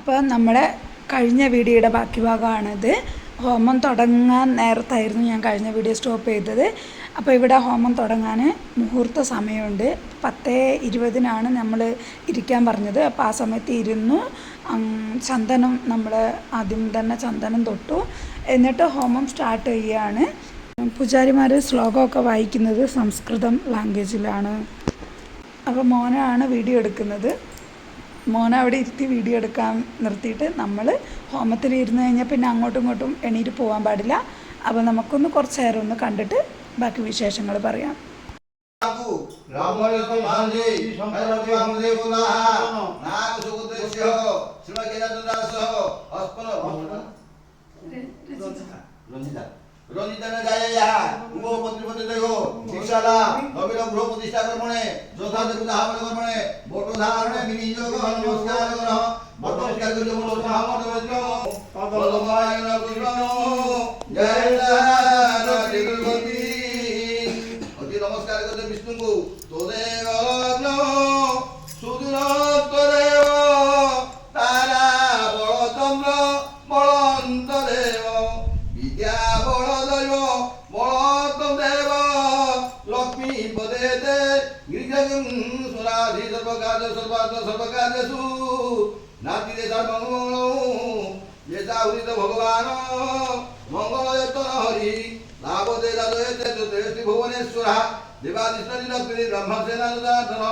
അപ്പോൾ നമ്മുടെ കഴിഞ്ഞ വീഡിയോയുടെ ബാക്കി ഭാഗമാണിത്. ഹോമം തുടങ്ങാൻ നേരത്തായിരുന്നു ഞാൻ കഴിഞ്ഞ വീഡിയോ സ്റ്റോപ്പ് ചെയ്തത്. അപ്പോൾ ഇവിടെ ഹോമം തുടങ്ങാൻ മുഹൂർത്ത സമയമുണ്ട്. 10:20 നമ്മൾ ഇരിക്കാൻ പറഞ്ഞത്. അപ്പോൾ ആ സമയത്ത് ഇരുന്നു. ചന്ദനം നമ്മൾ ആദ്യം തന്നെ ചന്ദനം തൊട്ടു. എന്നിട്ട് ഹോമം സ്റ്റാർട്ട് ചെയ്യുകയാണ്. പൂജാരിമാർ ശ്ലോകമൊക്കെ വായിക്കുന്നത് സംസ്കൃതം ലാംഗ്വേജിലാണ്. അപ്പോൾ മോനാണ് വീഡിയോ എടുക്കുന്നത്. മോനെ അവിടെ ഇരുത്തി വീഡിയോ എടുക്കാൻ നിർത്തിയിട്ട് നമ്മൾ ഹോമത്തിൽ ഇരുന്ന് കഴിഞ്ഞാൽ പിന്നെ അങ്ങോട്ടും ഇങ്ങോട്ടും എണീറ്റ് പോകാൻ പാടില്ല. അപ്പോൾ നമുക്കൊന്ന് കുറച്ച് നേരം ഒന്ന് കണ്ടിട്ട് ബാക്കി വിശേഷങ്ങൾ പറയാം. रंजिताने जायया उगो पत्रिपति देगो शिक्षाला नवीन गृह प्रतिष्ठा कर्मणे जोधा देवता हावल कर्मणे बोटो धारणे विनियोग नमस्कार करो नमस्कार करो बोलो सामत वज्रो पदमाय नकुलो जय जय तिरुपति अति नमस्कार करते विष्णु को तोदेव नो सुदूरतरेव तारा बलचंद्र बलवंत देव विद्या सर्वकार्येषु नातिरे सर्वमंगलो यथा उदित भगवान मंगलयतन हरि लाभदे दादयते चतुर्थी भुवनेश्वरः देवादिष्टदिनप्रिय ब्रह्मसेनानुदातन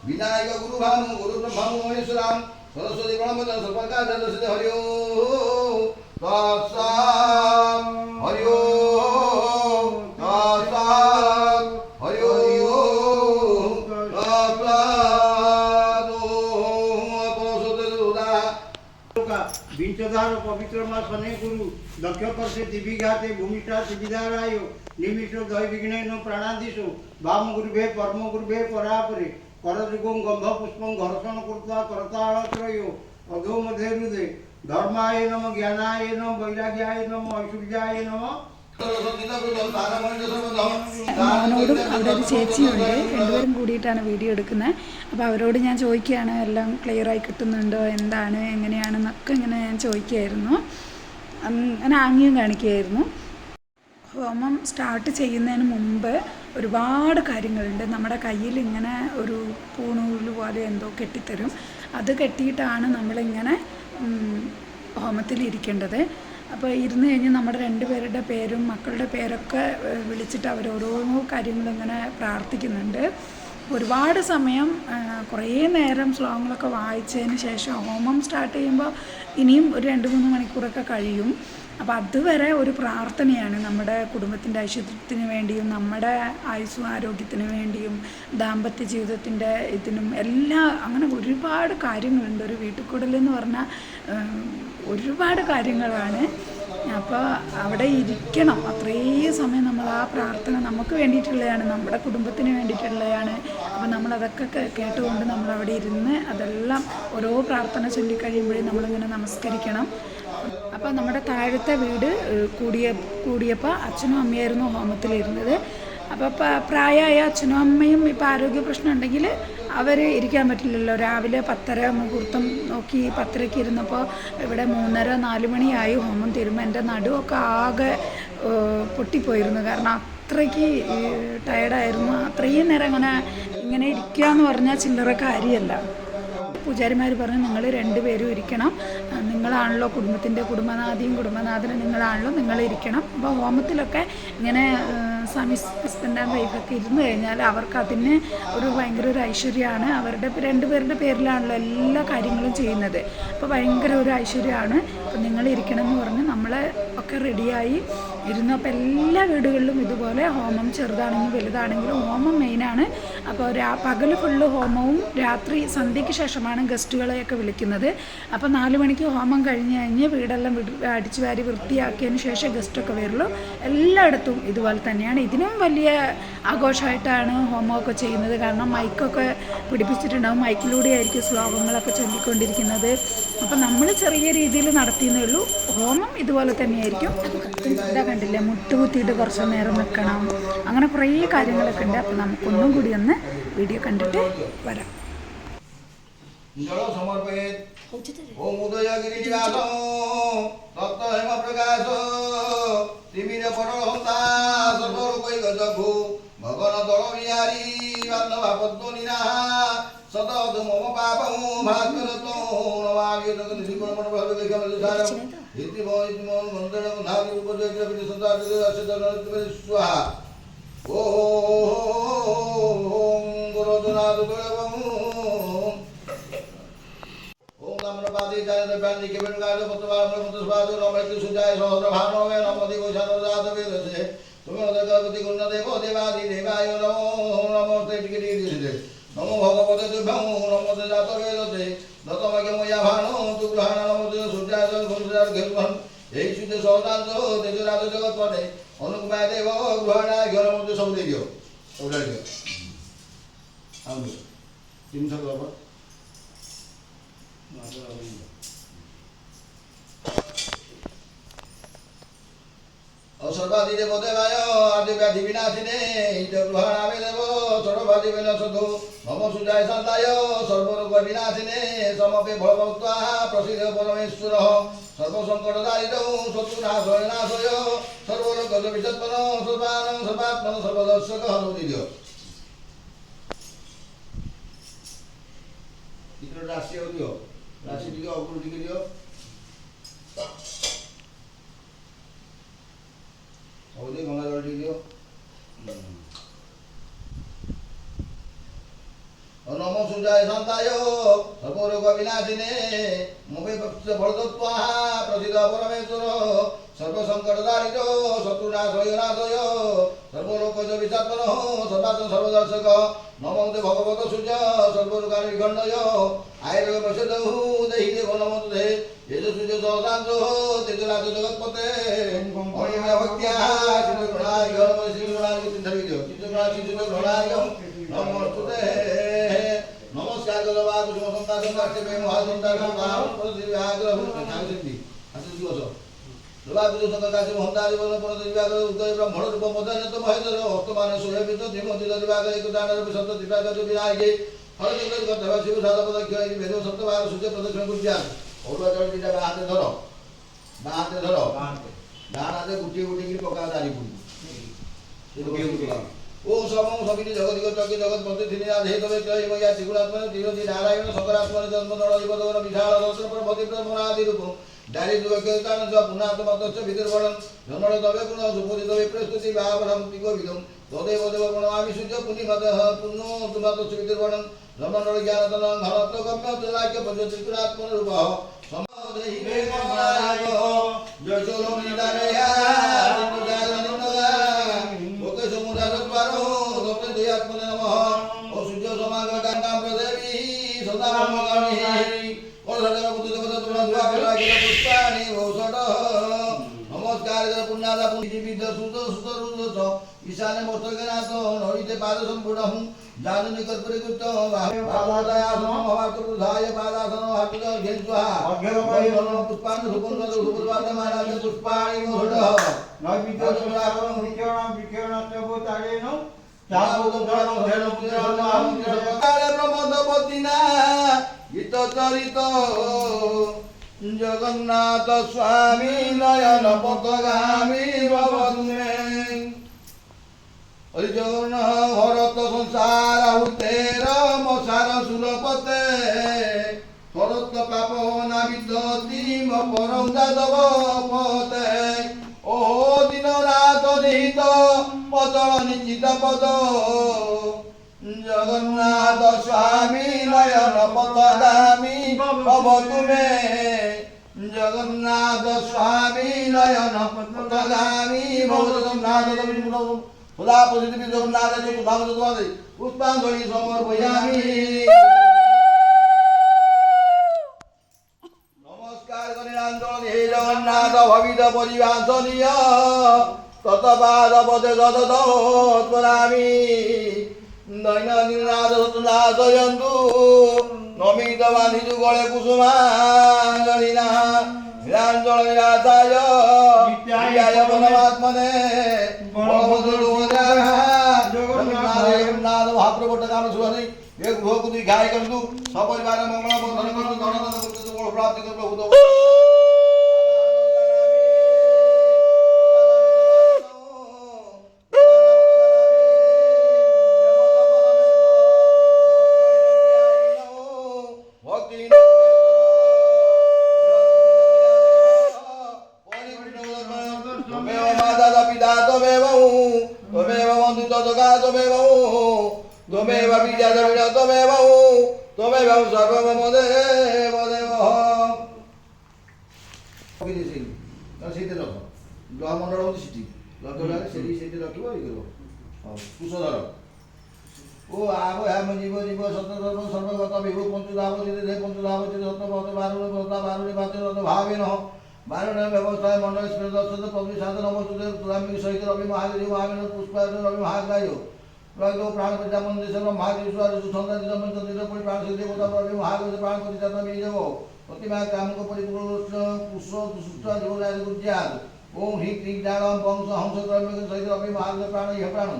विनायक गुरु भानु गुरु ब्रह्मनु महेश्वरं सरस्वती प्रणमतं सर्वकार्यदर्शिते हरि ओम तत्सत् हरि ओम तत्सत् हरि ओम विंशधार पवित्र माँ शनि गुरु दक्ष पर्षे दिविघाते भूमिष्ठा सिद्धिधारायो निमिषो दय विघ्नेन प्राणादिशो वाम गुरुभे परम गुरुभे परापरे करजुगं गंध पुष्पं घर्षण कृत्वा करतालत्रयो अधो मध्ये हृदे धर्माय नमः ज्ञानाय नमः वैराग्याय नमः ऐश्वर्याय नमः. മോനോടും അവിടെ ഒരു ചേച്ചിയുണ്ട്, രണ്ടുപേരും കൂടിയിട്ടാണ് വീഡിയോ എടുക്കുന്നത്. അപ്പോൾ അവരോട് ഞാൻ ചോദിക്കുകയാണ് എല്ലാം ക്ലിയറായി കിട്ടുന്നുണ്ടോ, എന്താണ് എങ്ങനെയാണെന്നൊക്കെ ഇങ്ങനെ ഞാൻ ചോദിക്കുകയായിരുന്നു. അങ്ങനെ ആംഗ്യം കാണിക്കുകയായിരുന്നു. ഹോമം സ്റ്റാർട്ട് ചെയ്യുന്നതിന് മുമ്പ് ഒരുപാട് കാര്യങ്ങളുണ്ട്. നമ്മുടെ കയ്യിൽ ഇങ്ങനെ ഒരു പൂണൂല് പോലെ എന്തോ കെട്ടിത്തരും. അത് കെട്ടിയിട്ടാണ് നമ്മളിങ്ങനെ ഹോമത്തിലിരിക്കേണ്ടത്. അപ്പോൾ ഇരുന്ന് കഴിഞ്ഞ് നമ്മുടെ രണ്ടുപേരുടെ പേരും മക്കളുടെ പേരൊക്കെ വിളിച്ചിട്ട് അവരോരോ കാര്യങ്ങളിങ്ങനെ പ്രാർത്ഥിക്കുന്നുണ്ട്. ഒരുപാട് സമയം കുറേ നേരം ശ്ലോകങ്ങളൊക്കെ വായിച്ചതിന് ശേഷം ഹോമം സ്റ്റാർട്ട് ചെയ്യുമ്പോൾ ഇനിയും ഒരു 2-3 മണിക്കൂറൊക്കെ കഴിയും. അപ്പോൾ അതുവരെ ഒരു പ്രാർത്ഥനയാണ് നമ്മുടെ കുടുംബത്തിൻ്റെ ഐശ്വര്യത്തിന് വേണ്ടിയും നമ്മുടെ ആയുസ്സും ആരോഗ്യത്തിന് വേണ്ടിയും ദാമ്പത്യ ജീവിതത്തിൻ്റെ ഇതിനും എല്ലാം. അങ്ങനെ ഒരുപാട് കാര്യങ്ങളുണ്ട്. ഒരു വീട്ടുകൂടലെന്ന് പറഞ്ഞാൽ ഒരുപാട് കാര്യങ്ങളാണ്. അപ്പോൾ അവിടെ ഇരിക്കണം അത്രയും സമയം. നമ്മൾ ആ പ്രാർത്ഥന നമുക്ക് വേണ്ടിയിട്ടുള്ളതാണ്, നമ്മുടെ കുടുംബത്തിന് വേണ്ടിയിട്ടുള്ളതാണ്. അപ്പോൾ നമ്മളതൊക്കെ കേട്ടുകൊണ്ട് നമ്മളവിടെ ഇരുന്ന് അതെല്ലാം ഓരോ പ്രാർത്ഥന ചൊല്ലിക്കഴിയുമ്പോഴേ നമ്മളിങ്ങനെ നമസ്കരിക്കണം. അപ്പോൾ നമ്മുടെ താഴത്തെ വീട് കൂടിയപ്പോൾ അച്ഛനും അമ്മയായിരുന്നു ഹോമത്തിലിരുന്നത്. അപ്പോൾ പ്രായമായ അച്ഛനും അമ്മയും ഇപ്പോൾ ആരോഗ്യ പ്രശ്നം ഉണ്ടെങ്കിൽ അവർ ഇരിക്കാൻ പറ്റില്ലല്ലോ. രാവിലെ 10:30 മുഹൂർത്തം നോക്കി 10:30 ഇരുന്നപ്പോൾ ഇവിടെ 3:30-4 മണിയായി ഹോമം തീരുമ്പോൾ എൻ്റെ നടുവൊക്കെ ആകെ പൊട്ടിപ്പോയിരുന്നു. കാരണം അത്രയ്ക്ക് ടയർഡായിരുന്നു. അത്രയും നേരം ഇങ്ങനെ ഇരിക്കുക എന്ന് പറഞ്ഞാൽ ചില്ലറ കാര്യമല്ല. പൂജാരിമാർ പറഞ്ഞു നിങ്ങൾ 2 പേരും ഇരിക്കണം, നിങ്ങളാണല്ലോ കുടുംബത്തിൻ്റെ കുടുംബനാഥനും നിങ്ങളാണല്ലോ, നിങ്ങളിരിക്കണം. അപ്പോൾ ഹോമത്തിലൊക്കെ ഇങ്ങനെ സ്വാമി ഹസ്ബൻഡ് ആൻഡ് വൈഫൊക്കെ ഇരുന്ന് കഴിഞ്ഞാൽ അവർക്ക് അതിന് ഒരു ഭയങ്കര ഒരു ഐശ്വര്യമാണ്. അവരുടെ 2 പേരുടെ പേരിലാണല്ലോ എല്ലാ കാര്യങ്ങളും ചെയ്യുന്നത്. അപ്പോൾ ഭയങ്കര ഒരു ഐശ്വര്യമാണ്. അപ്പോൾ നിങ്ങളിരിക്കണം എന്ന് പറഞ്ഞ് നമ്മളെ ഒക്കെ റെഡിയായി ഇരുന്നു. അപ്പോൾ എല്ലാ വീടുകളിലും ഇതുപോലെ ഹോമം ചെറുതാണെങ്കിലും വലുതാണെങ്കിലും ഹോമം മെയിനാണ്. അപ്പോൾ പകൽ ഫുള്ള് ഹോമവും രാത്രി സന്ധ്യയ്ക്ക് ശേഷമാണ് ഗസ്റ്റുകളെയൊക്കെ വിളിക്കുന്നത്. അപ്പോൾ 4 മണിക്ക് ഹോമം കഴിഞ്ഞ് വീടെല്ലാം അടിച്ചു വാരി വൃത്തിയാക്കിയതിന് ശേഷം ഗസ്റ്റൊക്കെ വരുള്ളൂ. എല്ലായിടത്തും ഇതുപോലെ തന്നെയാണ്. ഇതിനും വലിയ ആഘോഷമായിട്ടാണ് ഹോമമൊക്കെ ചെയ്യുന്നത്. കാരണം മൈക്കൊക്കെ പിടിപ്പിച്ചിട്ടുണ്ടാകും, മൈക്കിലൂടെ ആയിരിക്കും ശ്ലോകങ്ങളൊക്കെ ചൊല്ലിക്കൊണ്ടിരിക്കുന്നത്. അപ്പോൾ നമ്മൾ ചെറിയ രീതിയിൽ നടത്തിയെന്നേ ഉള്ളൂ. ഹോമം ഇതുപോലെ തന്നെയായിരിക്കും. ഇതാ കണ്ടില്ലേ, മുട്ടുകുത്തിയിട്ട് കുറച്ച് നേരം നിൽക്കണം, അങ്ങനെ കുറേ കാര്യങ്ങളൊക്കെ ഉണ്ട്. അപ്പോൾ നമുക്കൊന്നും കൂടി ഒന്ന് വീഡിയോ കണ്ടിട്ട് വരാം. जल समर्पयेत् ओम उदयगिरि निवास तप्त हेम प्रकाश तिमिर परहंता सर्वलोकैक जभु भगन दल बिहारी बान्धवा पद्मनिना सतत मम पापं भास्करतो नमामि त्रिकोण भव लेखमलसारं इति मन्त्रं नादि उपदेश संसार स्वाहा ओम गुरुनाथ तुलवं ओम नमोपादि जय देवानि के बिनगाद पतवार मंत्रस्वाद नमः सुजाय सहस्र भानवे नमो दिगो जात वेदसे तुम्हें उदगवती गुण देवो देवादि देवाय नमो टिके दिसे नमो भगवते तुभ्यं नमो जात वेदसे दतमगे मया भानो तु ग्रहण नमो सुजाय गुणजार घेरवन এই সুদে সদান্ত তেজরাজ জগৎ পটে অনুকমায় দেব গ্রহণায় ঘর মধ্যে সব দিয়ে দিও ওটা দিও আমি তিনশো বাবা सर्वादि देव देवाय आदि व्याधि विनाशिने इत ग्रहणामि देव सर्वादि विनाशतु नम सुजाय शान्ताय सर्वरोग विनाशिने समपे भवत्वा प्रसीद परमेश्वर सर्व संकट दारिद्र शत्रुनाशय नाशय सर्वलोक विषत्पन सर्वान सर्वात्मन सर्वदर्शक हनुदिय इतर राशि हो दियो राशि दियो अगुरु दियो ओदे गंगा जल दियो नमो सुजाय शान्ताय सर्वरोग विनाशिने मुखे भरदत्वा प्रसिद्ध परमेश्वर सर्व संकट दारिद्र शत्रुनाशय नाशय सर्वलोक विषात्मन सर्वात्म सर्वदर्शक नमो ते भगवत सूर्य सर्वलोकानि विखण्डय आयुर्वेद प्रसिद्धौ देहि देव नमो ते येज सूर्य सहसांश तेजराज जगत्पते अणिमा भक्त्या चित्तगुणाय नमो श्रीगुणाय चित्तविद्यो चित्तगुणाय नमोस्तुते नमस्कार गलवाद सुमसंता संतास्ते मे महासंता संताम पददिव्याग्रह नागसिद्धि असि दिवस लवाद संतास्ते महंतारि बल पददिव्याग्रह उदय ब्रह्मण रूप मदनत महेंद्र वर्तमान सोयबित धीमति दिव्याग्रह एक दानर विशब्द दिव्याग्रह विनायके हर जगत गतवा शिव साध पदख्य वेद सप्तवार सूर्य प्रदक्षिण कुर्या औरवा जल दिटा बाहाते धरो दानाते गुटी गुटी की पका दारी पुरी ओम समं समिति जगदिक चक्र जगत पति दिनाथ हे तवे जय मया त्रिगुणात्मन त्रिलोकी नारायण शंकरात्मन जन्म नरजीवदवन विशाल दर्शन प्रभति ब्रह्मणादि रूप दारिद्र्य कीर्तन च पुनात्मतस्य विदर्भणं जन्मण तवे गुण सुपुरित विप्रस्तुति भावनं तिकोविदं तदेव देव गुणमामि सूर्य पुण्यमतः पुण्यो तुमतस्य विदर्भणं जन्मण ज्ञानतनं घनत्व गम्य तुलाक्य पंच त्रिगुणात्मन रूपः समदेहि देवाय जय चलो निदानया आत्मने नमः ओ सूर्य समागतां प्रदेवी सदा ममगामि और सदा पुत्र देवता तुम दुआ करागे पुष्पाणि औषध नमस्कार कर पुण्यदा पुण्यजीवित सुत सुत रुद्र ईशाने मस्तकनाथ नरिते पाद संपूर्णं जाननि कर्परे कृत बालादया समभवतु बुधाय पादासन हातुज घेन्त्वा अघ्यवय पुष्पाणि सुपुंसद सुपुर्वाद महाराज पुष्पाणि औषध नैविद्य सुरागं विकिरणस्य भूतारेण गीत चरित जगन्नाथ स्वामी नयन पथगामी भवन्मे जगन्नाथ भरत संसार तेर मसार सुरपते भरत पाप नाविदति परम जादव पते ओ दीननाथ निहित पदल निश्चित पद जगन्नाथ स्वामी नयन पथगामी भवतु मे जगन्नाथ स्वामी नयन पथगामी भवतु नाथ सदा पतित जगन्नाथ पुष्पांजलि समर्पयामि नमस्कार गणेशांजलि हे जगन्नाथ भवित परिभाषणीय तत्पाद पदे सततोत्परामि दैनन्दिनाथ सतनाशयन्तु नमितवानि जुगले कुसुमांजलिना नीलाञ्जलिनाथाय नित्याय परमात्मने जगन्नाथ महाप्रभु काम सुहानी ଏ ଗୃହକୁ ଦୀର୍ଘାୟୁ କରନ୍ତୁ ସପରିବାର ମଙ୍ଗଳ ବନ୍ଧନ କରନ୍ତୁ ଧନ ଧନ କରନ୍ତୁ ବଳ ପ୍ରାପ୍ତି କରନ୍ତୁ ପ୍ରଭୁ त्वमेव बीजादविड त्वमेव त्वमेव सर्वमम देव देव ସେଇଠି ରଖ ଗ୍ରହମଣ୍ଡଳ ହେଉଛି ସେଠି ଲକ୍ଷ୍ୟ ସେଇଠି ରଖିବ ଇଏ କରିବ ହଉ କୁଶଧର ଓ ଆବ ହ୍ୟାମ ଜୀବ ଜୀବ ସତଧର୍ମ ସର୍ବଗତ ବିଭୁ ପଞ୍ଚୁଧାବ ଧୀରେ ପଞ୍ଚୁଧାବ ସତଭତ ବାରୁଣୀ ବତା ବାରୁଣୀ ବାଚ ଭାବେ ନହ ବାରୁଣ ବ୍ୟବସ୍ଥା ମଣ୍ଡଳ ଦର୍ଶନ ପବନି ସାଧନ ନମସ୍ତେ ତୁଲାମୀ ସହିତ ରବି ମହାଦେବ ମହାବୀର ପୁଷ୍ପାୟ ରବି ମହାଗ୍ରାହ୍ୟ प्रभु प्राण प्रजापन देश महादेश्वर सुसंदर निरपरि प्राण से देवता प्रभु महादेव प्राण प्रतिष्ठा भी देव प्रतिमा काम को परिपूर्ण पुष्प सुष्ट जीवराज गुज्जात ओम ह्रीं क्लीं डालम वंश हंस द्रव्य सहित रवि महादेव प्राण यह प्राण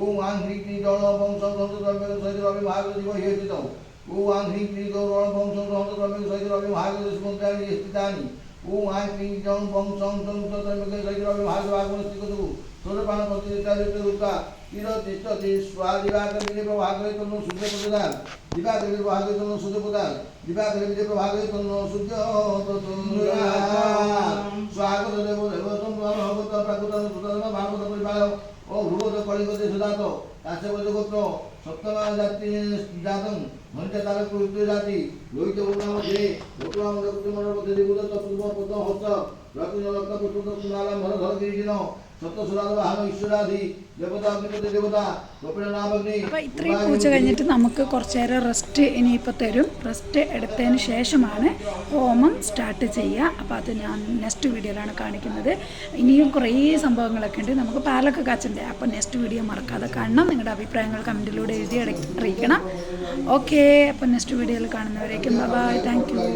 ओम आं ह्रीं क्लीं डौल वंश हंस द्रव्य सहित रवि महादेव जीव ये स्थित ओम आं ह्रीं क्लीं डौल वंश हंस द्रव्य सहित रवि महादेव सुमंत्राणि स्थितानि ओम आं क्लीं डौल वंश हंस द्रव्य सहित रवि महादेव आगमन स्थित सूर्यपान प्रतिष्ठा रूपा तीर्थ स्वादिवाकर विजय प्रभाकर तन्नो सूर्य प्रदान दिवाकर विजय प्रभाकर तन्नो सूर्य प्रदान दिवाकर विजय प्रभाकर तन्नो सूर्य स्वागत देव देवतम भगवत प्राकृत सुतम भागवत परिवार ओ भूगत कलिंग देशदात काश्यप गोत्र सप्तम जाति जातम मन्त्य तारक पुत्र जाति लोहित उनाम जे भोटराम कुमार पति देवत तत्व पद हस्त रत्न रत्न पुत्र कुमार मन धर गिरिजिन അപ്പോൾ ഇത്രയും പൂജ കഴിഞ്ഞിട്ട് നമുക്ക് കുറച്ച് നേരം റെസ്റ്റ് ഇനിയിപ്പോൾ തരും. റെസ്റ്റ് എടുത്തതിന് ശേഷമാണ് ഹോമം സ്റ്റാർട്ട് ചെയ്യുക. അപ്പോൾ അത് ഞാൻ നെക്സ്റ്റ് വീഡിയോയിലാണ് കാണിക്കുന്നത്. ഇനിയും കുറേ സംഭവങ്ങളൊക്കെ ഉണ്ട്. നമുക്ക് പാലൊക്കെ കാച്ചണ്ടേ. അപ്പോൾ നെക്സ്റ്റ് വീഡിയോ മറക്കാതെ കാണണം. നിങ്ങളുടെ അഭിപ്രായങ്ങൾ കമൻറ്റിലൂടെ എഴുതി അറിയിക്കണം. ഓക്കെ, അപ്പോൾ നെക്സ്റ്റ് വീഡിയോയിൽ കാണുന്നവരേക്കും ബൈ. Thank you.